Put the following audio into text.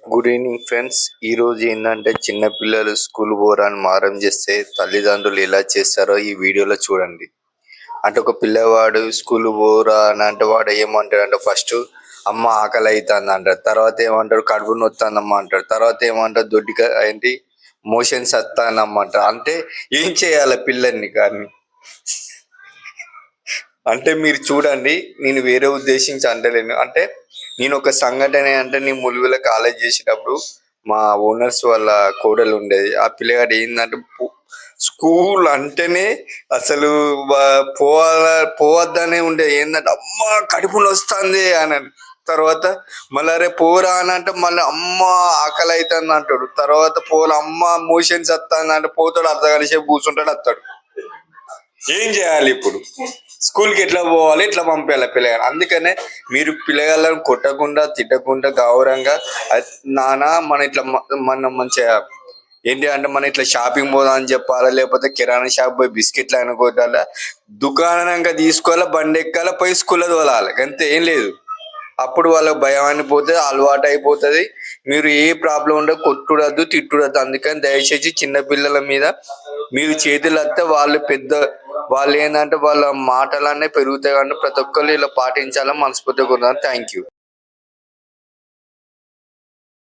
Good evening friends. ఈరోజు ఏంటంటే చిన్నపిల్లలు స్కూల్ పోరాని మారం చేస్తే తల్లిదండ్రులు ఎలా చేస్తారో ఈ వీడియోలో చూడండి. అంటే ఒక పిల్లవాడు స్కూల్ పోరా అని అంటే వాడు ఏమంటాడు అంటే ఫస్ట్ అమ్మ ఆకలి అవుతుంది అంటారు. తర్వాత ఏమంటారు కడుపు నొత్తానమ్మ అంటారు. తర్వాత ఏమంటారు దొడ్డిక ఏంటి మోషన్స్ వస్తానమ్మ అంటారు. అంటే ఏం చేయాలి పిల్లల్ని కానీ అంటే మీరు చూడండి, నేను వేరే ఉద్దేశించి అంటలేను. అంటే నేను ఒక సంఘటన అంటే నేను ములుగులో కాలేజ్ చేసేటప్పుడు మా ఓనర్స్ వాళ్ళ కోడలు ఉండేది. ఆ పిల్లగాడు ఏంటంటే స్కూల్ అంటేనే అసలు పోవద్దనే ఉండేది. ఏంటంటే అమ్మ కడుపులో వస్తుంది అని. తర్వాత మళ్ళీ రేపు పోరా అని అంటే మళ్ళీ అమ్మ ఆకలి అవుతుంది అంటాడు. తర్వాత పోరా అమ్మ మోషన్స్ వస్తుంది అంటే పోతాడు, అర్ధ గంట సేపు కూర్చుంటాడు, వస్తాడు. ఏం చేయాలి ఇప్పుడు? స్కూల్కి ఎట్లా పోవాలి, ఎట్లా పంపించాలి పిల్లగాడు? అందుకనే మీరు పిల్లగాళ్ళని కొట్టకుండా తిట్టకుండా గౌరవంగా నాన్న మన మంచిగా ఏంటి అంటే మన ఇట్లా షాపింగ్ పోదాం అని చెప్పాలా, లేకపోతే కిరాణా షాప్ పోయి బిస్కెట్లు అనుకోవాలా, దుకాణంగా తీసుకోవాలా, బండి ఎక్కాలా, పోయి స్కూల్లో తోలాలి, అంతే, ఏం లేదు. అప్పుడు వాళ్ళకి భయం అనిపోతుంది, అలవాటు అయిపోతుంది. మీరు ఏ ప్రాబ్లం ఉండదు, కొట్టుడద్దు తిట్టుడద్దు. అందుకని దయచేసి చిన్న పిల్లల మీద మీరు చేతులు వస్తే వాళ్ళు ఏంటంటే వాళ్ళ మాటలన్నీ పెరుగుతాయి. కానీ ప్రతి ఒక్కరు ఇలా పాటించాలని మనస్ఫూర్తిగా కోరుతున్నాను. Thank you.